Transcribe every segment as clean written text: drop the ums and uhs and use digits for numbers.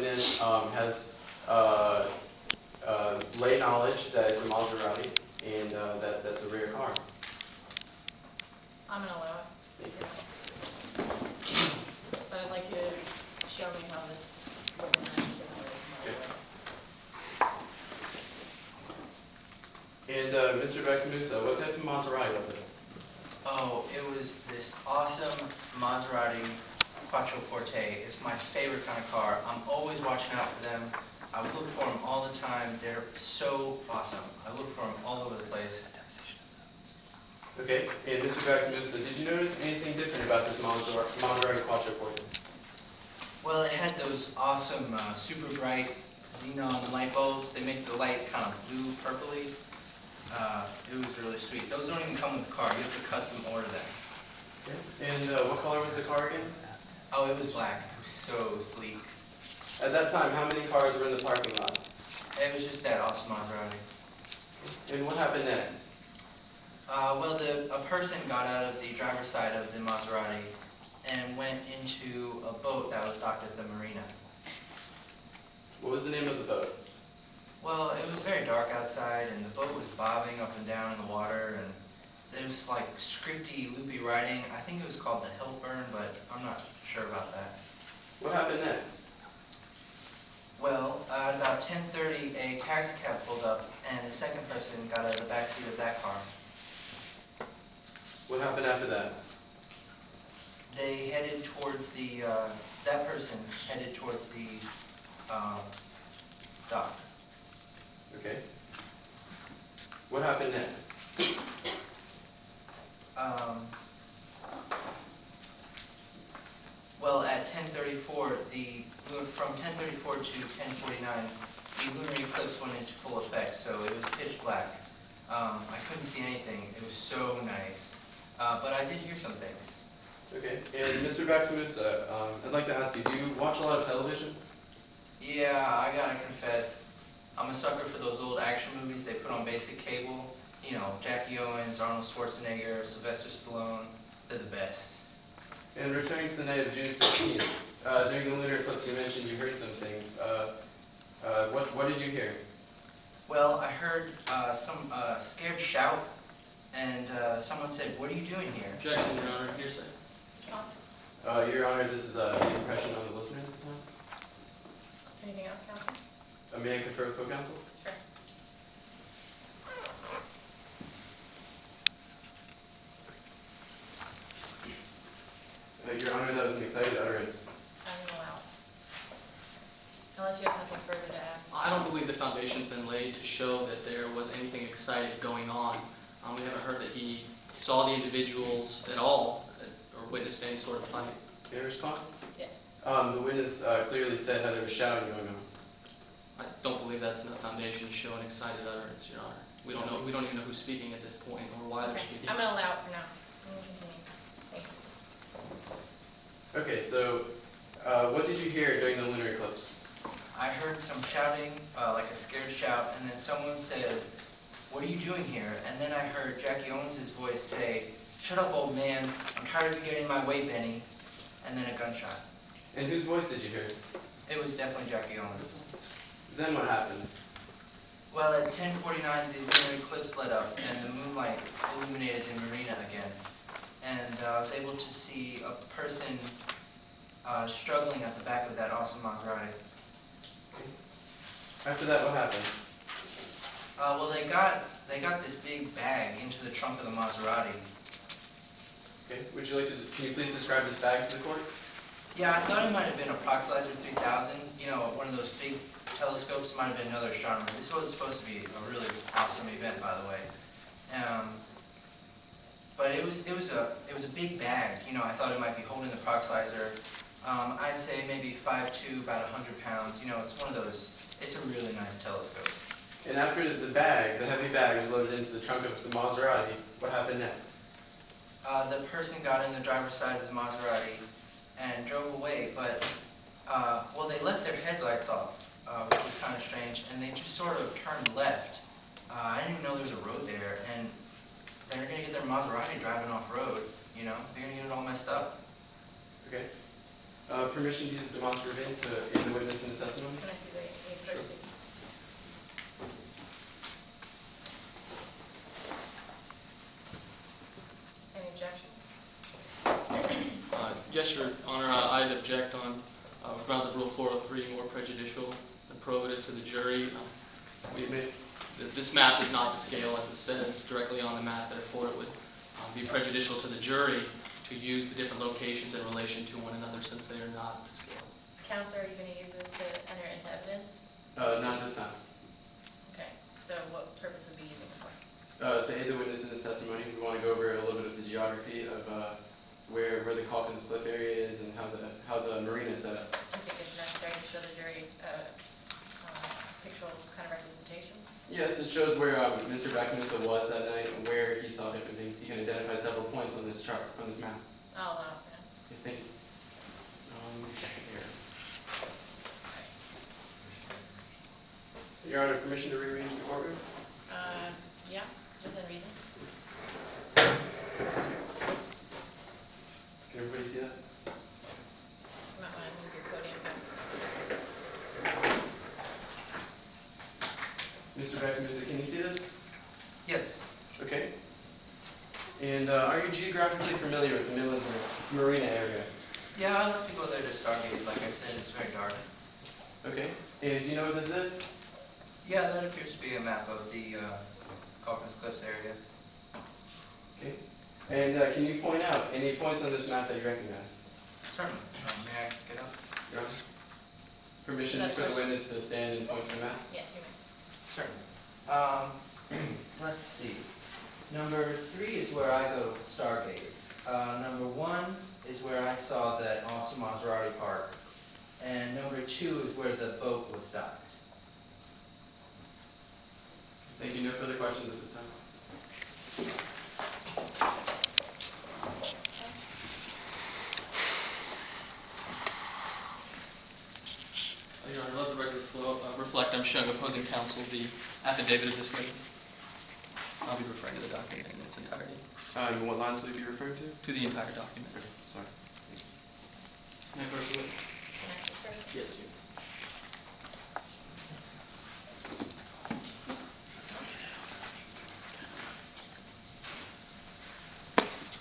witness has lay knowledge that it's a Maserati and that's a rare car. I'm going to allow it. But I'd like you to show me how this witness actually gets away with Maserati. And Mr. Baxamusa, what type of Maserati was it? Oh, it was this awesome Maserati Quattroporte. It's my favorite kind of car. I'm always watching out for them. I look for them all the time. They're so awesome. I look for them all over the place. Okay, and Mr. Baxamusa, did you notice anything different about this Maserati Quattroporte? Well, it had those awesome, super bright xenon light bulbs. They make the light kind of blue, purpley. It was really sweet. Those don't even come with the car. You have to custom order them. Okay. And what color was the car again? Oh, it was black. It was so sleek. At that time, how many cars were in the parking lot? It was just that awesome Maserati. And what happened next? Well, a person got out of the driver's side of the Maserati and went into a boat that was docked at the marina. What was the name of the boat? Well, it was very dark outside, and the boat was bobbing up and down in the water, and there was like scripty, loopy writing. I think it was called the Hellburn, but I'm not sure about that. What happened next? Well, at about 10:30, a taxi cab pulled up, and a second person got out of the back seat of that car. What happened after that? They headed towards the, that person headed towards the dock. Okay. What happened next? Well, at 10:34, from 10:34 to 10:49, the lunar eclipse went into full effect, so it was pitch black. I couldn't see anything. It was so nice. But I did hear some things. Okay. And Mr. Baxamusa, I'd like to ask you, do you watch a lot of television? Yeah, I gotta confess, I'm a sucker for those old action movies they put on basic cable. You know, Jackie Owens, Arnold Schwarzenegger, Sylvester Stallone. They're the best. And returning to the night of June 16th, during the lunar eclipse you mentioned you heard some things. What did you hear? Well, I heard some scared shout, and someone said, "What are you doing here?" Objection, Your Honor. Hearsay. Johnson. Your Honor, this is the impression of the listener at the time. Anything else, counsel? May I confer with co-counsel? Sure. Your Honor, that was an excited utterance. I'm going to allow it. Unless you have something further to add. I don't believe the foundation's been laid to show that there was anything excited going on. We haven't heard that he saw the individuals at all or witnessed any sort of fight. May I respond? Yes. The witness clearly said how there was shouting going on. I don't believe that's enough foundation to show an excited utterance, Your Honor. We don't know. We don't even know who's speaking at this point or why they're Okay. speaking. I'm going to allow it for now. I'm going to continue. Thank you. Okay, so what did you hear during the lunar eclipse? I heard some shouting, like a scared shout, and then someone said, "What are you doing here?" And then I heard Jackie Owens' voice say, "Shut up, old man. I'm tired of you getting in my way, Benny." And then a gunshot. And whose voice did you hear? It was definitely Jackie Owens. Then what happened? Well, at 10:49, the lunar eclipse lit up, and the moonlight illuminated the marina again. And I was able to see a person struggling at the back of that awesome Maserati. Okay. After that, what happened? Well, they got this big bag into the trunk of the Maserati. Okay. Would you like to? Can you please describe this bag to the court? Yeah, I thought it might have been a Proxylizer 3000. You know, one of those big telescopes. It might have been another astronomer. This was supposed to be a really awesome event, by the way. But it was a big bag. You know, I thought it might be holding the Proxylizer. I'd say maybe 5'2", about 100 pounds. You know, it's one of those. It's a really nice telescope. And after the bag, the heavy bag was loaded into the trunk of the Maserati, what happened next? The person got in the driver's side of the Maserati and drove away, but, well, they left their headlights off, which was kind of strange, and they just sort of turned left. I didn't even know there was a road there, and they're going to get their Maserati driving off-road, you know? They're going to get it all messed up. Okay. Permission to use the demonstrative aid to aid the witness in his testimony? Can I see the aid first, please? Any objection? Yes, Your Honor, I'd object on grounds of Rule 403, more prejudicial than probative to the jury. This map is not to scale, as it says directly on the map. Therefore, it would be prejudicial to the jury to use the different locations in relation to one another, since they are not to scale. Counselor, are you going to use this to enter into evidence? Not this time. Okay, so what purpose would be using it for? To aid the witness in his testimony, we want to go over a little bit of the geography of where the Calkins Cliff area is and how the marina is set up. Do you think it's necessary to show the jury a pictorial kind of representation? Yes, it shows where Mr. Baxamusa was that night and where he saw different things. He can identify several points on this chart, on this map. Oh, wow, yeah. I think. Here. Your Honor, permission to rearrange the courtroom? Yeah, within reason. Can everybody see that? You might want to move your podium back. Mr. Baxamusa, can you see this? Yes. Okay. And are you geographically familiar with the Midlands Marina area? Yeah, I like to go there to Stargate. Like I said, it's very dark. Okay. And do you know what this is? Yeah, that appears to be a map of the Calkins Cliffs area. Okay. And can you point out any points on this map that you recognize? Certainly. May I get up? Your Honor? Permission That's for the first. witness to stand and point to the map? Yes, you may. Certainly. Let's see. Number 3 is where I go to Stargaze. Number 1 is where I saw that awesome Maserati park. And number 2 is where the boat was docked. Thank you. No further questions at this time. Your Honor, let the record reflect I'm showing opposing counsel the affidavit of this witness. I'll be referring to the document in its entirety. What lines will you be referring to? To the entire document. Okay, sorry. Thanks. May I first witness? Can I ask this first? Yes, you.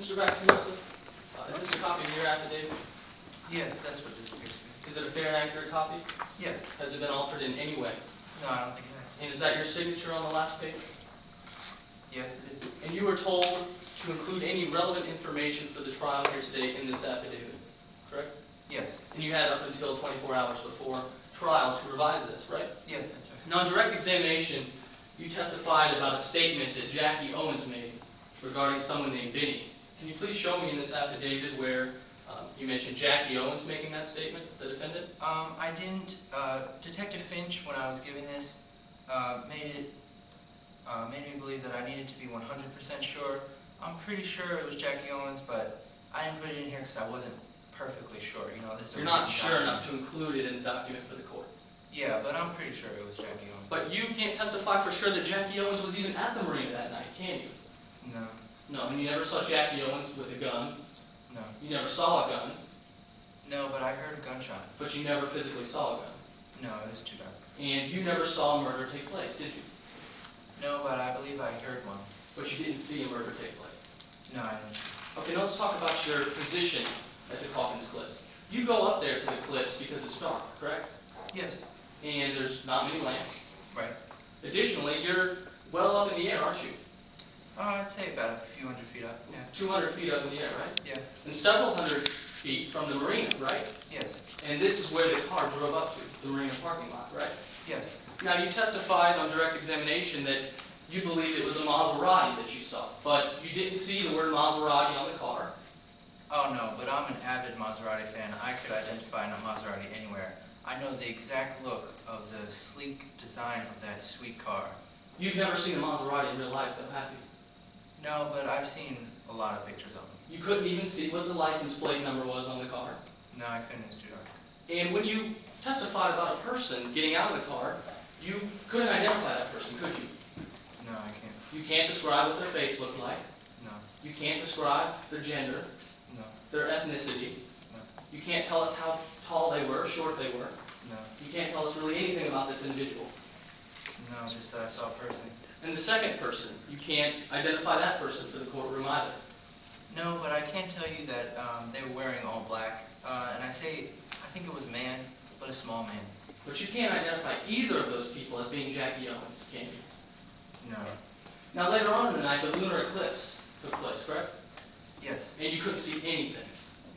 Mr. Baxamusa, is this a copy of your affidavit? Yes, that's what this appears to be. Is it a fair and accurate copy? Yes. Has it been altered in any way? No, I don't think it has. And is that your signature on the last page? Yes, it is. And you were told to include any relevant information for the trial here today in this affidavit, correct? Yes. And you had up until 24 hours before trial to revise this, right? Yes, that's right. Now, in direct examination, you testified about a statement that Jackie Owens made regarding someone named Benny. Can you please show me in this affidavit where you mentioned Jackie Owens making that statement, the defendant? I didn't. Detective Finch, when I was giving this, made me believe that I needed to be 100% sure. I'm pretty sure it was Jackie Owens, but I didn't put it in here because I wasn't perfectly sure. You know, this is a You're not written sure document. enough to include it in the document for the court. Yeah, but I'm pretty sure it was Jackie Owens. But you can't testify for sure that Jackie Owens was even at the marina that night, can you? No, No, and you never saw Jackie Owens with a gun. no. You never saw a gun, No, but I heard a gunshot. but you never physically saw a gun. No, it was too dark. And you never saw a murder take place, did you? No, but I believe I heard one. But you didn't see a murder take place. No, I didn't. Okay, now let's talk about your position at the Calkins Cliffs. You go up there to the cliffs because it's dark, correct? Yes. And there's not many lamps. Right. Additionally, you're well up in the air, aren't you? I'd say about a few hundred feet up. Yeah. 200 feet up in the air, right? Yeah. And several hundred feet from the marina, right? Yes. And this is where the car drove up to, the marina parking lot, right? Yes. Now, you testified on direct examination that you believed it was a Maserati that you saw, but you didn't see the word Maserati on the car. Oh no, but I'm an avid Maserati fan. I could identify a Maserati anywhere. I know the exact look of the sleek design of that sweet car. You've never seen a Maserati in real life, though, have you? No, but I've seen a lot of pictures of them. You couldn't even see what the license plate number was on the car. No, I couldn't. It's too dark. And when you testified about a person getting out of the car, you couldn't identify that person, could you? No, I can't. You can't describe what their face looked like. No. You can't describe their gender, No. their ethnicity. No. You can't tell us how tall they were, short they were. No. You can't tell us really anything about this individual. No, just that I saw a person. And the second person, you can't identify that person for the courtroom either. No, but I can tell you that they were wearing all black. And I think it was a man, but a small man. But you can't identify either of those people as being Jackie Owens, can you? No. Now later on in the night, the lunar eclipse took place, correct? Yes. And you couldn't see anything.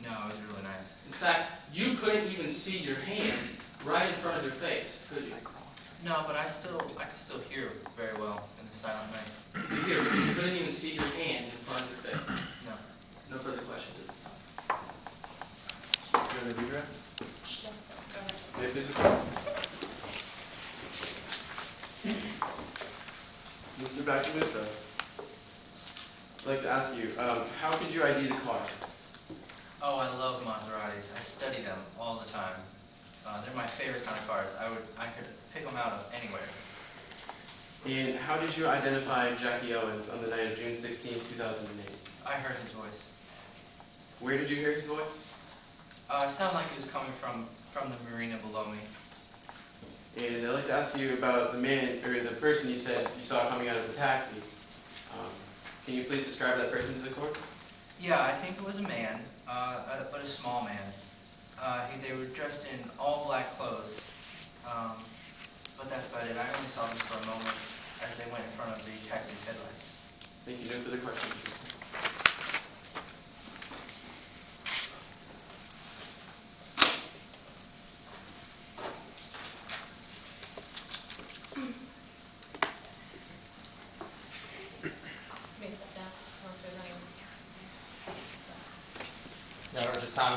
No, it was really nice. In fact, you couldn't even see your hand right in front of your face, could you? No, but I could still hear very well in the silent night. You hear, but you couldn't even see your hand in front of your face. No. No further questions at this time. You want to do that? Yeah, go ahead. Yeah, please. Mr. Baxamusa, I'd like to ask you, how could you ID the car? Oh, I love Maseratis. I study them all the time. They're my favorite kind of cars. I could pick them out of anywhere. And how did you identify Jackie Owens on the night of June 16, 2008? I heard his voice. Where did you hear his voice? It sounded like it was coming from the marina below me. And I'd like to ask you about the man, or the person you said you saw coming out of the taxi. Can you please describe that person to the court? Yeah, I think it was a man, but a small man. They were dressed in all black clothes, but that's about it. I only saw them for a moment as they went in front of the taxi's headlights. Thank you. No further questions. May step down, unless there's anyone. Your Honor, at this time,